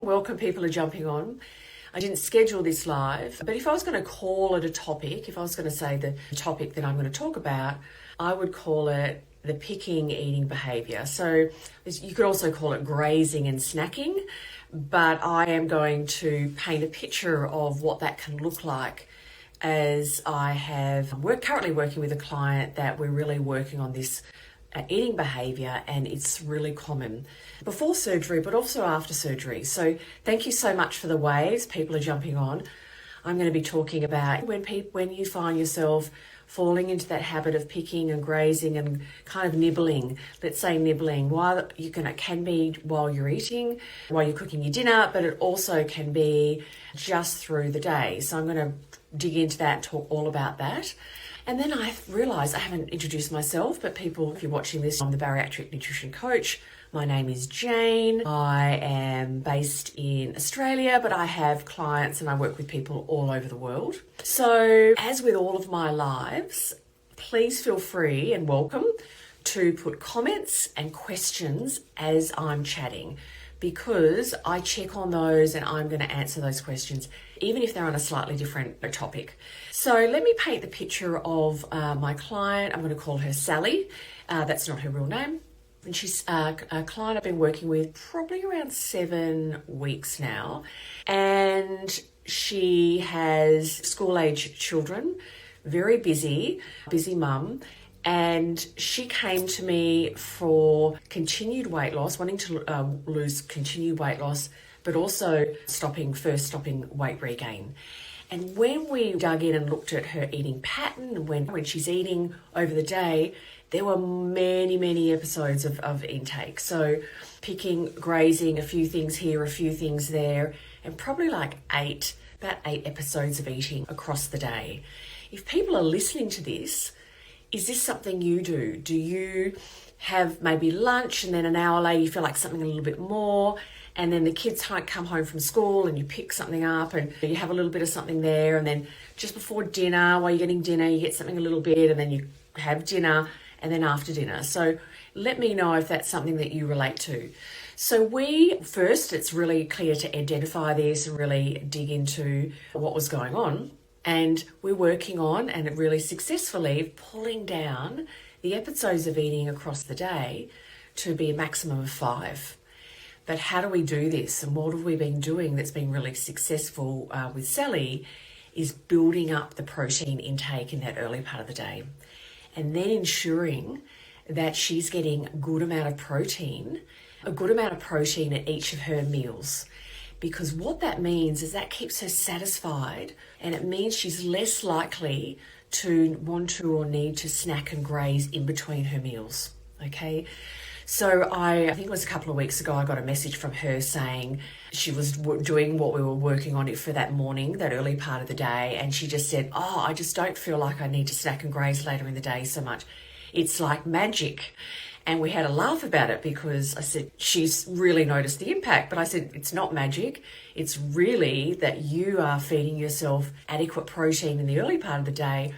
Welcome, people are jumping on. I didn't schedule this live, but if I was going to call it a topic, if I was going to say the topic that I'm going to talk about, I would call it the picking eating behaviour. So you could also call it grazing and snacking, but I am going to paint a picture of what that can look like as we're currently working with a client that we're really working on this eating behaviour, and it's really common before surgery but also after surgery. So thank you so much for the waves. People are jumping on. I'm going to be talking about when you find yourself falling into that habit of picking and grazing and kind of nibbling. Let's say nibbling while it can be while you're eating, while you're cooking your dinner, but it also can be just through the day. So I'm going to dig into that and talk all about that. And then I realised I haven't introduced myself, but people, if you're watching this, I'm the Bariatric Nutrition Coach. My name is Jane. I am based in Australia, but I have clients and I work with people all over the world. So as with all of my lives, please feel free and welcome to put comments and questions as I'm chatting, because I check on those and I'm going to answer those questions, even if they're on a slightly different topic. So let me paint the picture of my client. I'm going to call her Sally. That's not her real name. And she's a client I've been working with probably around 7 weeks now. And she has school-age children, very busy mum. And she came to me for continued weight loss, wanting to lose continued weight loss, but also stopping weight regain. And when we dug in and looked at her eating pattern, when she's eating over the day, there were many episodes of intake. So picking, grazing, a few things here, a few things there, and probably like about eight episodes of eating across the day. If people are listening to this, is this something you do? Do you have maybe lunch and then an hour later you feel like something a little bit more, and then the kids come home from school and you pick something up and you have a little bit of something there, and then just before dinner, while you're getting dinner, you get something a little bit, and then you have dinner, and then after dinner? So let me know if that's something that you relate to. So it's really clear to identify this and really dig into what was going on. And we're working on, and really successfully, pulling down the episodes of eating across the day to be a maximum of 5. But how do we do this? And what have we been doing that's been really successful with Sally is building up the protein intake in that early part of the day. And then ensuring that she's getting a good amount of protein at each of her meals. Because what that means is that keeps her satisfied, and it means she's less likely to want to or need to snack and graze in between her meals, okay? So I think it was a couple of weeks ago, I got a message from her saying she was doing what we were working on it for that morning, that early part of the day, and she just said, I just don't feel like I need to snack and graze later in the day so much. It's like magic. And we had a laugh about it because I said, she's really noticed the impact. But I said, it's not magic. It's really that you are feeding yourself adequate protein in the early part of the day,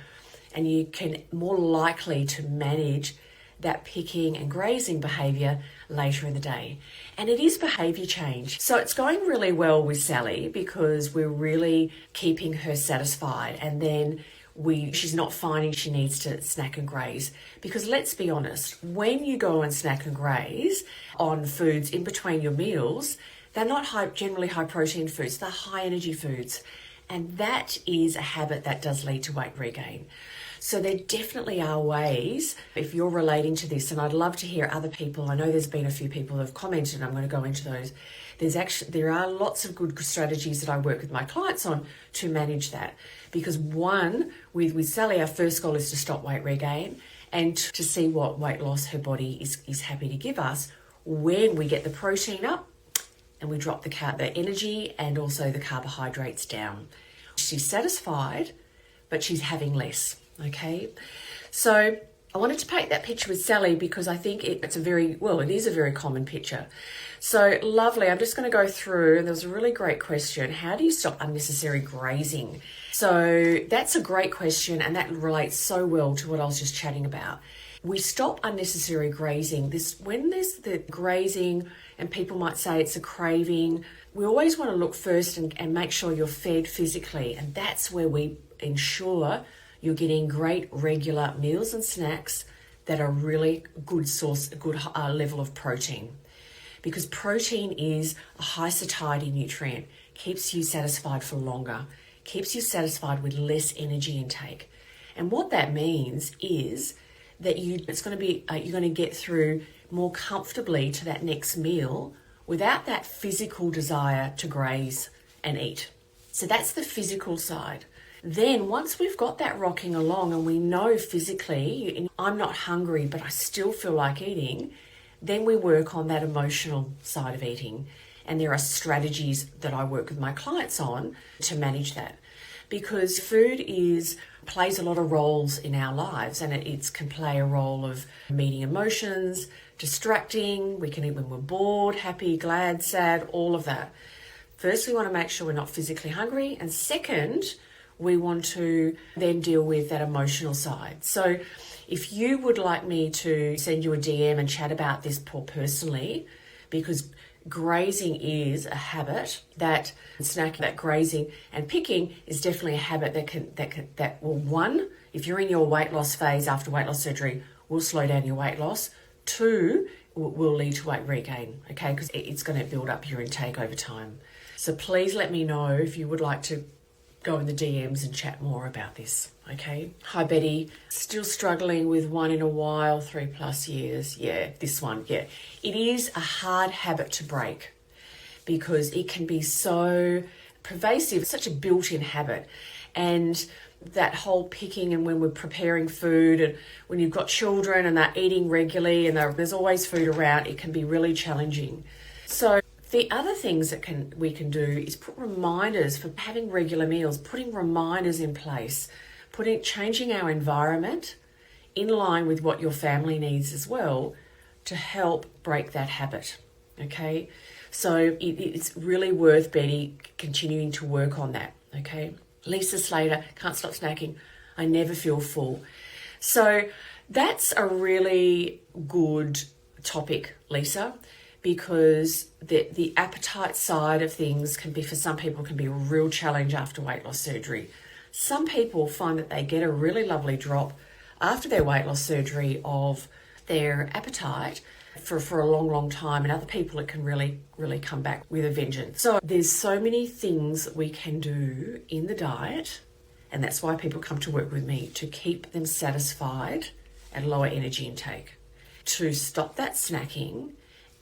and you can more likely to manage that picking and grazing behaviour later in the day. And it is behaviour change. So it's going really well with Sally because we're really keeping her satisfied, and then she's not finding she needs to snack and graze. Because let's be honest, when you go and snack and graze on foods in between your meals, they're not generally high protein foods, they're high energy foods. And that is a habit that does lead to weight regain. So there definitely are ways, if you're relating to this, and I'd love to hear other people. I know there's been a few people who have commented, and I'm going to go into those. There are lots of good strategies that I work with my clients on to manage that. Because one, with Sally, our first goal is to stop weight regain and to see what weight loss her body is happy to give us when we get the protein up and we drop the energy and also the carbohydrates down. She's satisfied, but she's having less, okay? So I wanted to paint that picture with Sally because I think it is a very common picture. So lovely, I'm just going to go through, and there was a really great question. How do you stop unnecessary grazing? So that's a great question, and that relates so well to what I was just chatting about. we stop unnecessary grazing. When there's the grazing, and people might say it's a craving, we always want to look first and make sure you're fed physically. And that's where we ensure you're getting great regular meals and snacks that are really good source, a good level of protein. Because protein is a high satiety nutrient, keeps you satisfied for longer, keeps you satisfied with less energy intake. And what that means is that you're going to get through more comfortably to that next meal without that physical desire to graze and eat. So that's the physical side. Then once we've got that rocking along and we know physically, I'm not hungry, but I still feel like eating, then we work on that emotional side of eating. And there are strategies that I work with my clients on to manage that. Because food plays a lot of roles in our lives, and it can play a role of meeting emotions, distracting. We can eat when we're bored, happy, glad, sad, all of that. First, we want to make sure we're not physically hungry. And second, we want to then deal with that emotional side. So if you would like me to send you a DM and chat about this personally, because grazing is a habit, that grazing and picking is definitely a habit that will, one, if you're in your weight loss phase after weight loss surgery, will slow down your weight loss. Two, will lead to weight regain, okay? Because it's going to build up your intake over time. So please let me know if you would like to go in the DMs and chat more about this, okay? Hi, Betty. Still struggling with one in a while, 3+ years. Yeah, this one, yeah. It is a hard habit to break because it can be so pervasive. It's such a built-in habit. And that whole picking, and when we're preparing food, and when you've got children and they're eating regularly and there's always food around, it can be really challenging. So the other things that we can do is put reminders for having regular meals, putting reminders in place, changing our environment in line with what your family needs as well to help break that habit, okay? So it's really worth, Betty, continuing to work on that, okay? Lisa Slater, can't stop snacking. I never feel full. So that's a really good topic, Lisa, because the appetite side of things for some people can be a real challenge after weight loss surgery. Some people find that they get a really lovely drop after their weight loss surgery of their appetite for a long, long time. And other people, it can really, really come back with a vengeance. So there's so many things that we can do in the diet. And that's why people come to work with me, to keep them satisfied at lower energy intake, to stop that snacking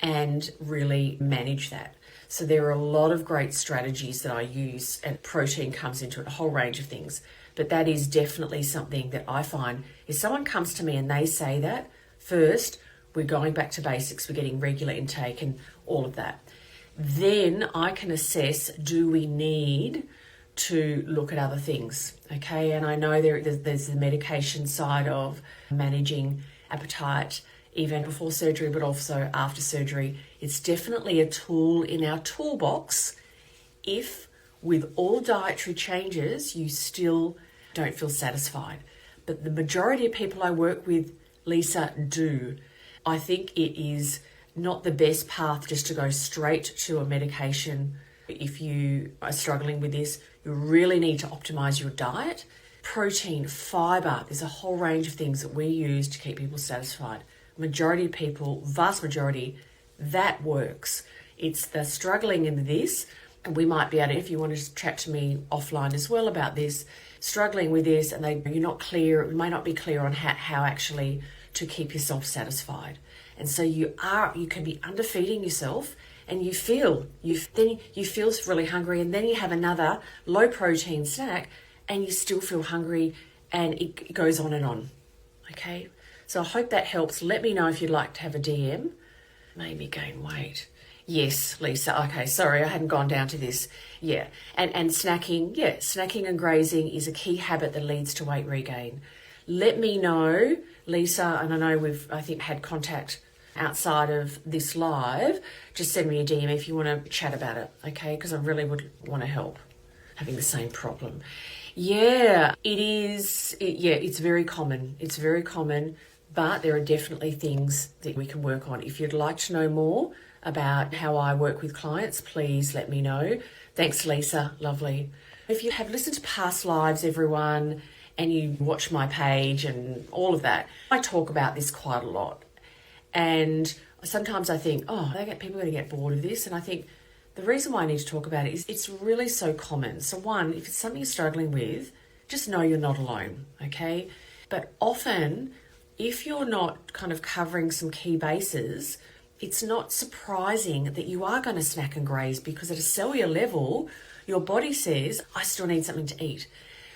and really manage that. So there are a lot of great strategies that I use, and protein comes into it, a whole range of things. But that is definitely something that I find, if someone comes to me and they say that, first, we're going back to basics, we're getting regular intake and all of that. Then I can assess, do we need to look at other things, okay? And I know there's the medication side of managing appetite, even before surgery, but also after surgery. It's definitely a tool in our toolbox if, with all dietary changes, you still don't feel satisfied. But the majority of people I work with, Lisa, do. I think it is not the best path just to go straight to a medication. If you are struggling with this, you really need to optimize your diet. Protein, fiber, there's a whole range of things that we use to keep people satisfied. Majority of people, vast majority, that works. It's the struggling in this, and we might be able to, if you want to chat to me offline as well about this, struggling with this, and you're not clear, you may not be clear on how actually to keep yourself satisfied. And so you can be underfeeding yourself, and you feel really hungry, and then you have another low protein snack and you still feel hungry, and it goes on and on. Okay? So I hope that helps. Let me know if you'd like to have a DM. Made me gain weight. Yes, Lisa. Okay, sorry, I hadn't gone down to this. Yeah. And snacking, snacking and grazing is a key habit that leads to weight regain. Let me know, Lisa, and I know we've, had contact outside of this live. Just send me a DM if you want to chat about it, okay? Because I really would want to help having the same problem. Yeah, it is. It's very common. It's very common. but there are definitely things that we can work on. If you'd like to know more about how I work with clients, please let me know. Thanks, Lisa. Lovely. If you have listened to past lives, everyone, and you watch my page and all of that, I talk about this quite a lot. And sometimes I think, people are going to get bored of this. And I think the reason why I need to talk about it is it's really so common. So one, if it's something you're struggling with, just know you're not alone, okay? But often, if you're not kind of covering some key bases, it's not surprising that you are going to snack and graze, because at a cellular level, your body says, I still need something to eat.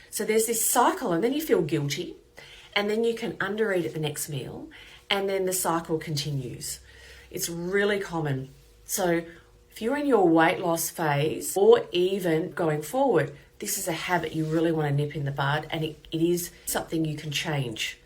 So there's this cycle, and then you feel guilty, and then you can undereat at the next meal, and then the cycle continues. It's really common. So if you're in your weight loss phase, or even going forward, this is a habit you really want to nip in the bud, and it is something you can change.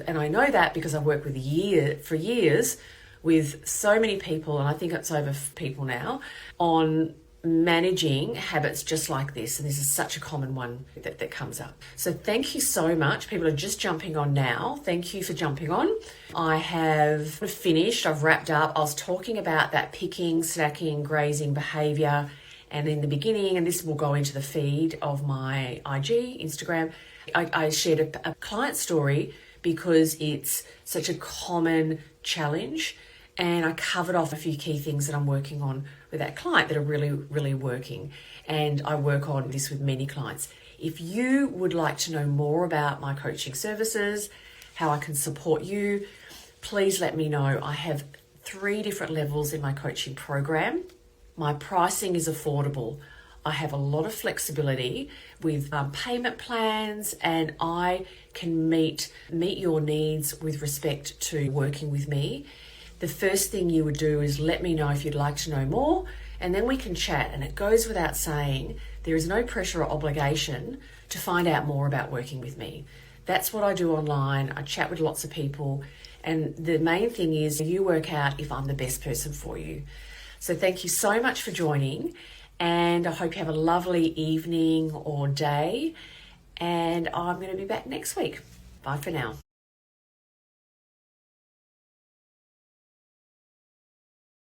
And I know that because I've worked for years with so many people, and I think it's over people now, on managing habits just like this. And this is such a common one that comes up. So thank you so much. People are just jumping on now. Thank you for jumping on. I have finished. I've wrapped up. I was talking about that picking, snacking, grazing behavior. And in the beginning, and this will go into the feed of my IG, Instagram, I shared a client story because it's such a common challenge. And I covered off a few key things that I'm working on with that client that are really, really working. And I work on this with many clients. If you would like to know more about my coaching services, how I can support you, please let me know. I have 3 different levels in my coaching program. My pricing is affordable. I have a lot of flexibility with payment plans, and I can meet your needs with respect to working with me. The first thing you would do is let me know if you'd like to know more, and then we can chat. And it goes without saying, there is no pressure or obligation to find out more about working with me. That's what I do online. I chat with lots of people, and the main thing is you work out if I'm the best person for you. So thank you so much for joining, and I hope you have a lovely evening or day, and I'm going to be back next week. Bye for now.